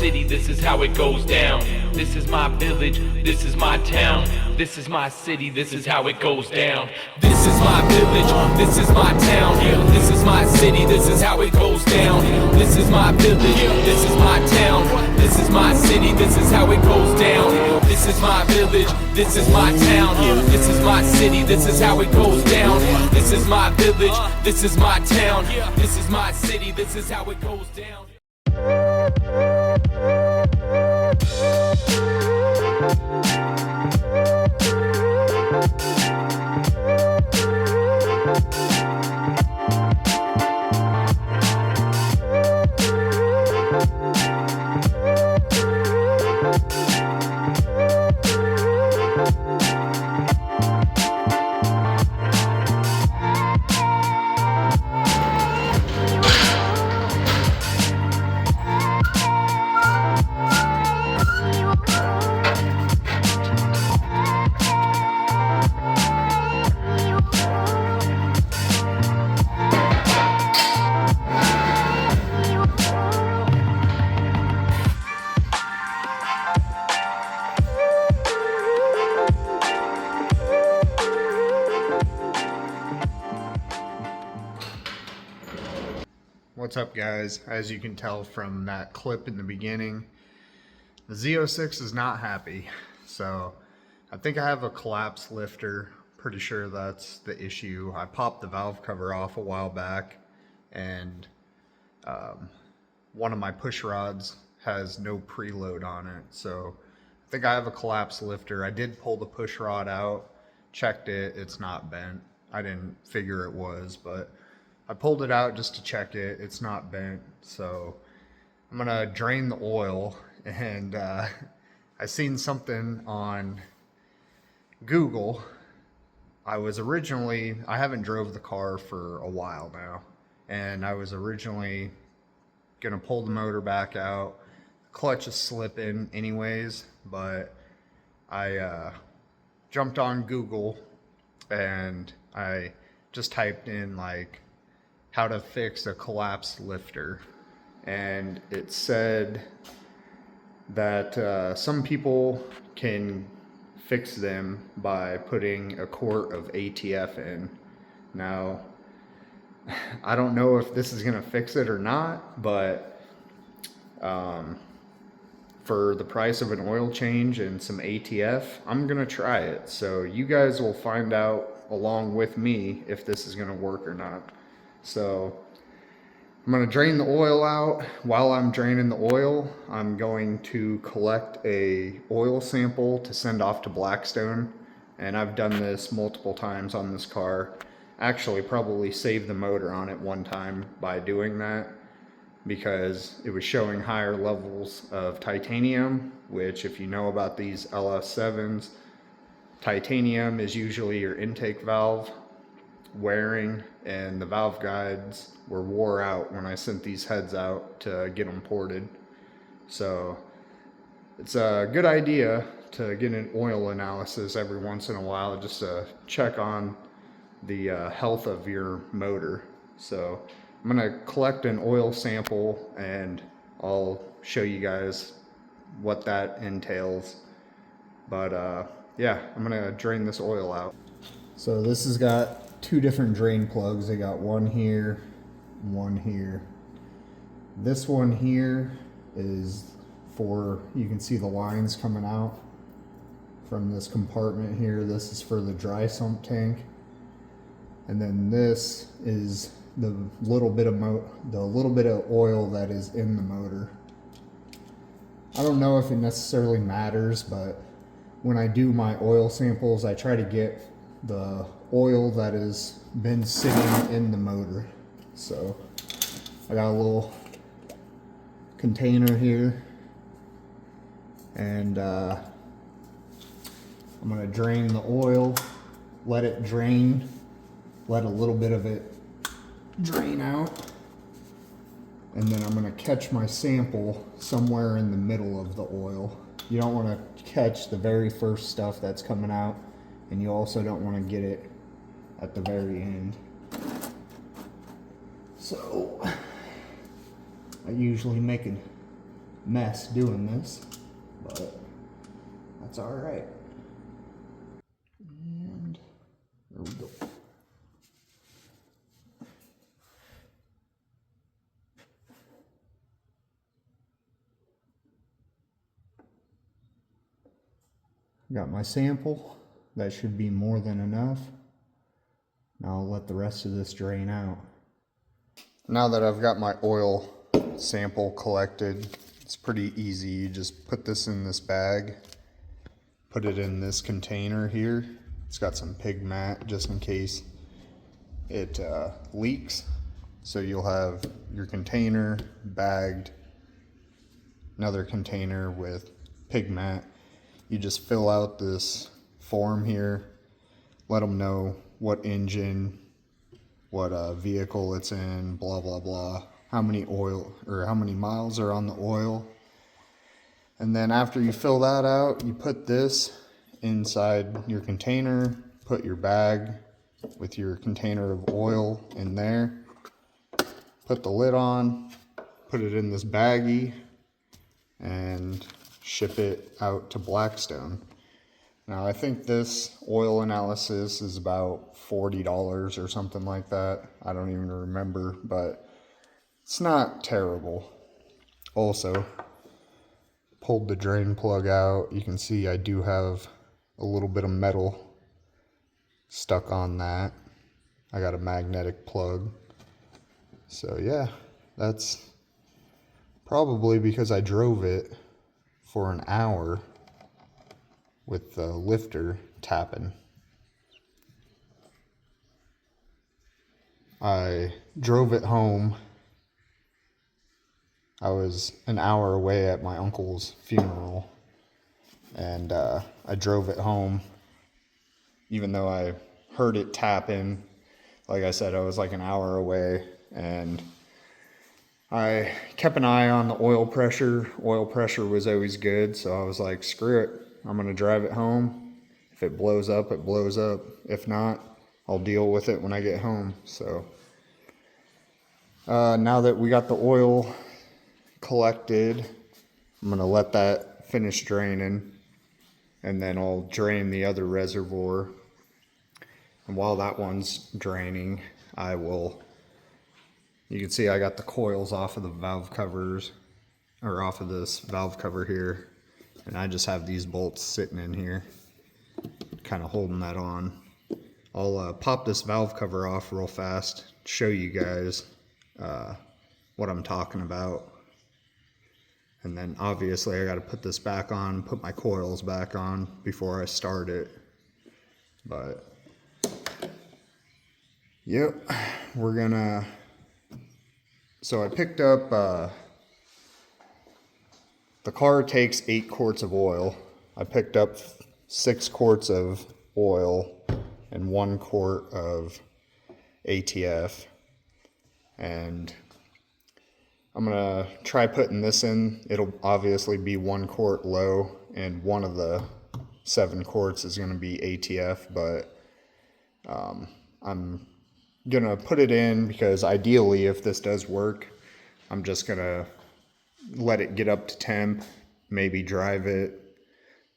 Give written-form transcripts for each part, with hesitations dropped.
city, this is how it goes down. This is my village, this is my town. This is my city, this is how it goes down. This is my village, this is my town. This is my city, this is how it goes down. This is my village, this is my town. This is my city, this is how it goes down. This is my village, this is my town. This is my city, this is how it goes down. This is my village, this is my town. This is my city, this is how it goes down. What's up, guys? As you can tell from that clip in the beginning, the Z06 is not happy. So I think I have a collapse lifter. Pretty sure that's the issue. I popped the valve cover off a while back, and one of my push rods has no preload on it. So I think I have a collapse lifter. I did pull the push rod out, checked it, it's not bent. I didn't figure it was, but I pulled it out just to check it. It's not bent. So I'm gonna drain the oil, and I seen something on Google. I haven't drove the car for a while now, and I was originally gonna pull the motor back out. Clutch is slipping anyways, but I jumped on Google and I just typed in like how to fix a collapsed lifter, and it said that some people can fix them by putting a quart of ATF in. Now, I don't know if this is gonna fix it or not, but for the price of an oil change and some ATF, I'm gonna try it. So you guys will find out along with me if this is gonna work or not. So I'm going to drain the oil out. While I'm draining the oil, I'm going to collect a oil sample to send off to Blackstone. And I've done this multiple times on this car. Actually, probably saved the motor on it one time by doing that, because it was showing higher levels of titanium, which, if you know about these LS7s, titanium is usually your intake valve wearing, and the valve guides were wore out when I sent these heads out to get them ported. So it's a good idea to get an oil analysis every once in a while just to check on the health of your motor. So I'm going to collect an oil sample and I'll show you guys what that entails. But yeah, I'm going to drain this oil out. So this has got two different drain plugs. I got one here, one here. This one here is for, you can see the lines coming out from this compartment here. This is for the dry sump tank. And then this is the little bit of oil that is in the motor. I don't know if it necessarily matters, but when I do my oil samples, I try to get the oil that has been sitting in the motor. So I got a little container here, and I'm gonna drain the oil, let it drain, let a little bit of it drain out, and then I'm gonna catch my sample somewhere in the middle of the oil. You don't want to catch the very first stuff that's coming out, and you also don't want to get it at the very end. So I usually make a mess doing this, but that's all right. And there we go. Got my sample. That should be more than enough. Now I'll let the rest of this drain out. Now that I've got my oil sample collected, it's pretty easy. You just put this in this bag, put it in this container here. It's got some pig mat just in case it leaks. So you'll have your container bagged, another container with pig mat. You just fill out this form here, let them know what engine, what vehicle it's in, blah blah blah, how many oil or how many miles are on the oil. And then after you fill that out, you put this inside your container, put your bag with your container of oil in there, put the lid on, put it in this baggie, and ship it out to Blackstone. Now I think this oil analysis is about $40 or something like that. I don't even remember, but it's not terrible. Also, pulled the drain plug out. You can see I do have a little bit of metal stuck on that. I got a magnetic plug. So yeah, that's probably because I drove it for an hour with the lifter tapping. I drove it home. I was an hour away at my uncle's funeral, and I drove it home even though I heard it tapping. Like I said, I was like an hour away, and I kept an eye on the oil pressure. Oil pressure was always good, so I was like, screw it. I'm going to drive it home. If it blows up, it blows up. If not, I'll deal with it when I get home. So now that we got the oil collected, I'm going to let that finish draining, and then I'll drain the other reservoir. And while that one's draining, I will... You can see I got the coils off of the valve covers, or off of this valve cover here, and I just have these bolts sitting in here, kind of holding that on. I'll pop this valve cover off real fast, show you guys what I'm talking about. And then obviously I got to put this back on, put my coils back on before I start it. But, yep, we're gonna... So I picked up, the car takes 8 quarts of oil. I picked up 6 quarts of oil and 1 quart of ATF. And I'm gonna try putting this in. It'll obviously be 1 quart low, and one of the 7 quarts is gonna be ATF, but I'm gonna put it in because ideally, if this does work, I'm just gonna let it get up to temp, maybe drive it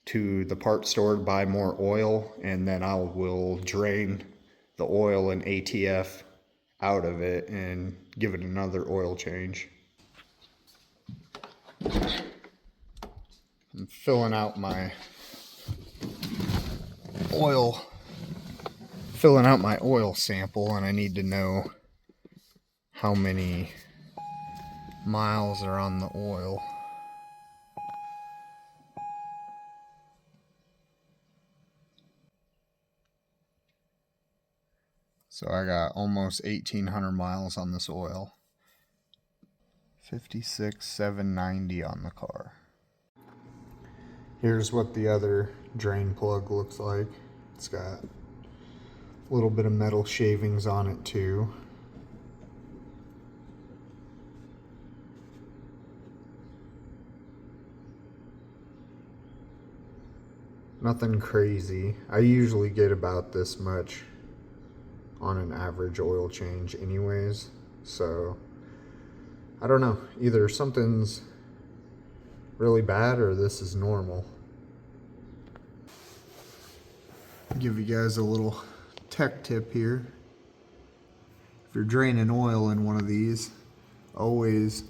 to the parts store to buy more oil, and then I will drain the oil and ATF out of it and give it another oil change. I'm filling out my oil sample, and I need to know how many miles are on the oil. So I got almost 1,800 miles on this oil. 56,790 on the car. Here's what the other drain plug looks like. It's got a little bit of metal shavings on it too. Nothing crazy. I usually get about this much on an average oil change anyways, so I don't know, either something's really bad or this is normal. Give you guys a little tech tip here. If you're draining oil in one of these, always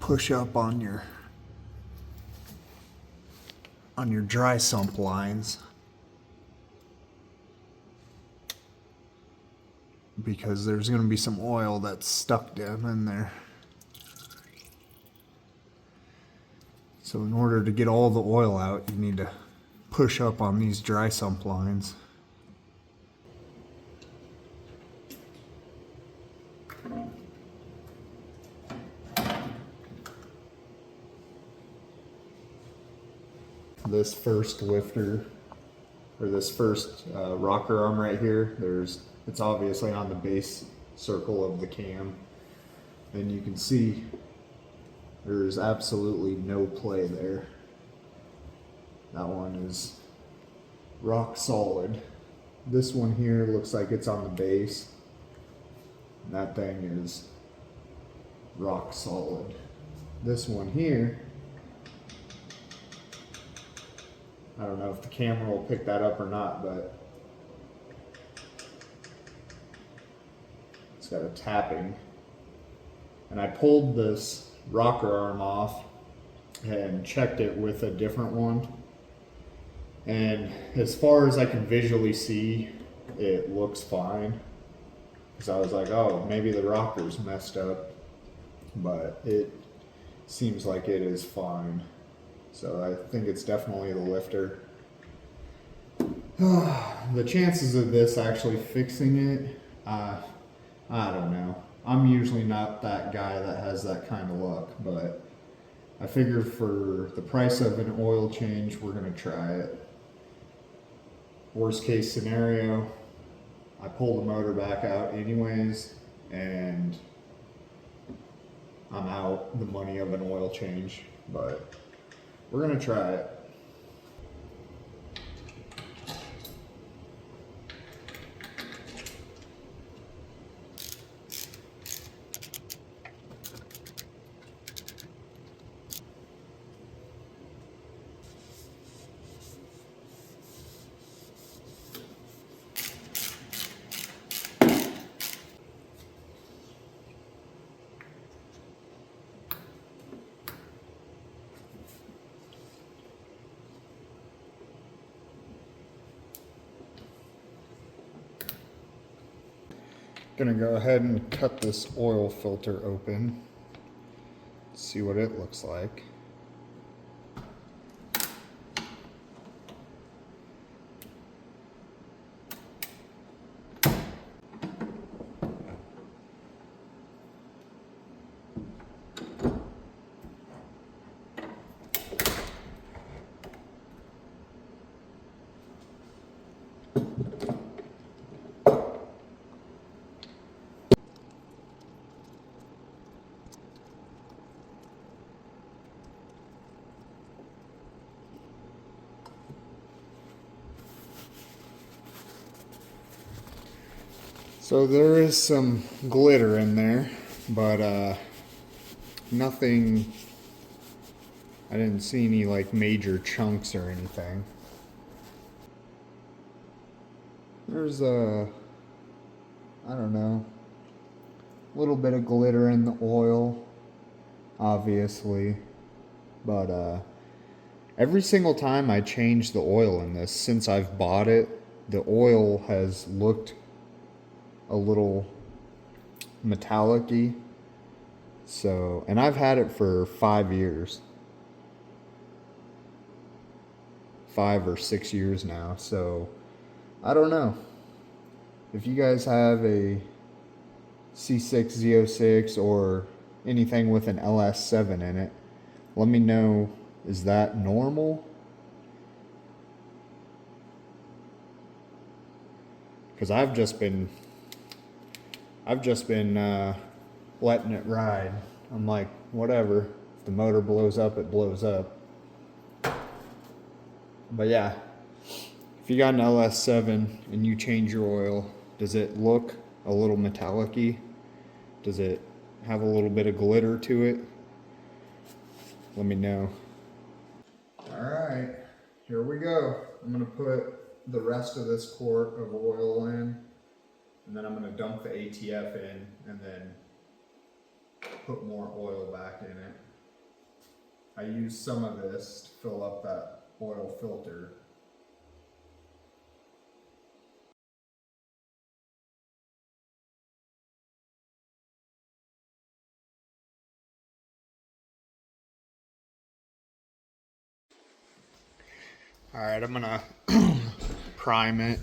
push up on your dry sump lines, because there's going to be some oil that's stuck down in there. So in order to get all the oil out, you need to push up on these dry sump lines. This first lifter, or this first rocker arm right here, it's obviously on the base circle of the cam, and you can see there's absolutely no play there. That one is rock solid. This one here looks like it's on the base, and that thing is rock solid. This one here, I don't know if the camera will pick that up or not, but it's got a tapping. And I pulled this rocker arm off and checked it with a different one. And as far as I can visually see, it looks fine. Because I was like, oh, maybe the rocker's messed up. But it seems like it is fine. So I think it's definitely the lifter. The chances of this actually fixing it, I don't know. I'm usually not that guy that has that kind of luck, but I figure for the price of an oil change, we're gonna try it. Worst case scenario, I pull the motor back out anyways, and I'm out the money of an oil change, but we're gonna try it. Gonna go ahead and cut this oil filter open, see what it looks like. So there is some glitter in there, but nothing, I didn't see any like major chunks or anything. There's I don't know, a little bit of glitter in the oil, obviously, but every single time I change the oil in this, since I've bought it, the oil has looked a little metallic-y. So, and I've had it for 5 years. 5 or 6 years now. So, I don't know. If you guys have a C6 Z06 or anything with an LS7 in it, let me know, is that normal? Because I've just been letting it ride. I'm like, whatever. If the motor blows up, it blows up. But yeah, if you got an LS7 and you change your oil, does it look a little metallic-y? Does it have a little bit of glitter to it? let me know. All right, here we go. I'm gonna put the rest of this quart of oil in, and then I'm gonna dump the ATF in, and then put more oil back in it. I use some of this to fill up that oil filter. All right, I'm gonna prime it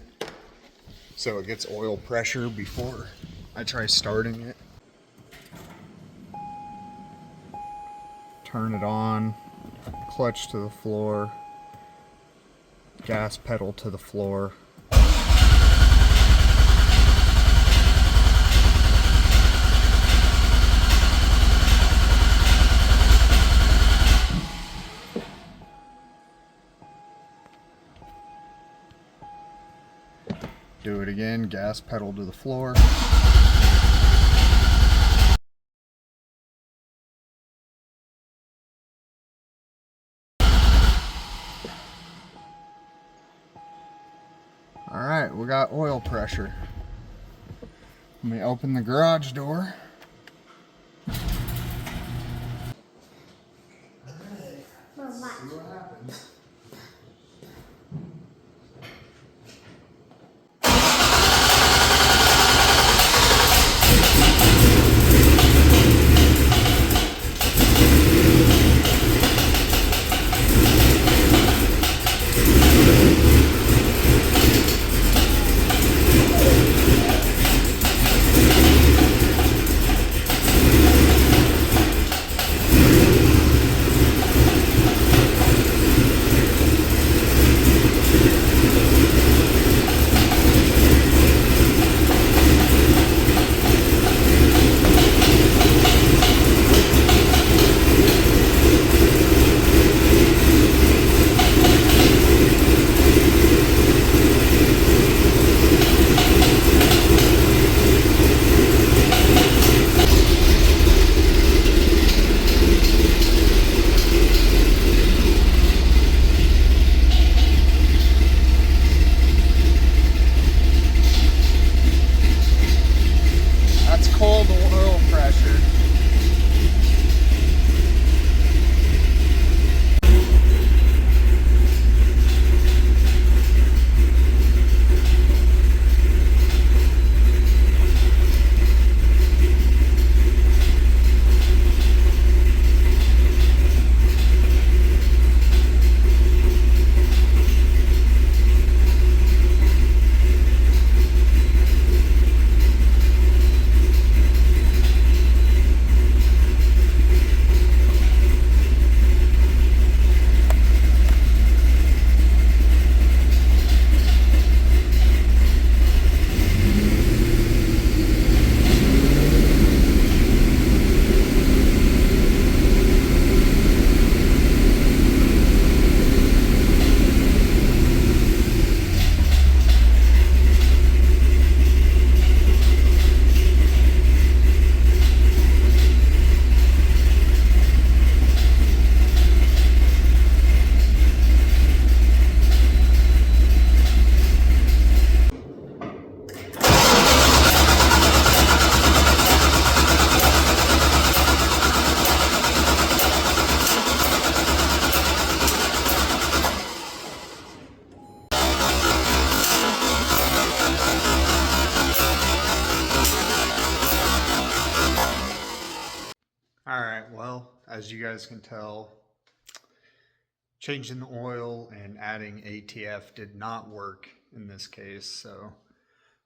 so it gets oil pressure before I try starting it. Turn it on, clutch to the floor, gas pedal to the floor. Do it again, gas pedal to the floor. All right, we got oil pressure. Let me open the garage door. All right, let's see what happens. Cold oil pressure. All right, well, as you guys can tell, changing the oil and adding ATF did not work in this case, so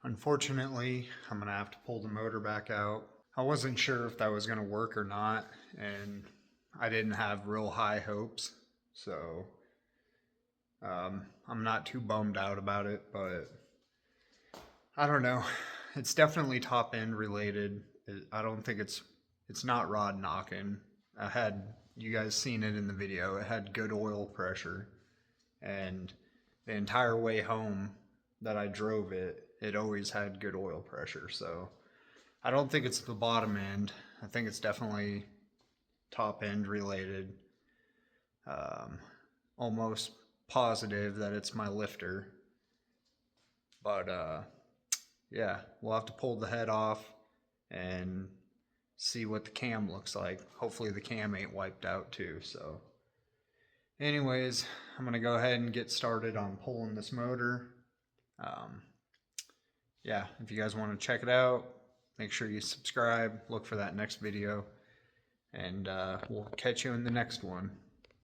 unfortunately, I'm gonna have to pull the motor back out. I wasn't sure if that was gonna work or not, and I didn't have real high hopes, so I'm not too bummed out about it, but I don't know. It's definitely top end related. I don't think it's not rod knocking. You guys seen it in the video. It had good oil pressure, and the entire way home that I drove it, it always had good oil pressure. So I don't think it's the bottom end. I think it's definitely top end related. almost positive that it's my lifter. But yeah, we'll have to pull the head off and see what the cam looks like. Hopefully the cam ain't wiped out too. So anyways, I'm gonna go ahead and get started on pulling this motor. Yeah, if you guys want to check it out, make sure you subscribe, look for that next video, and we'll catch you in the next one.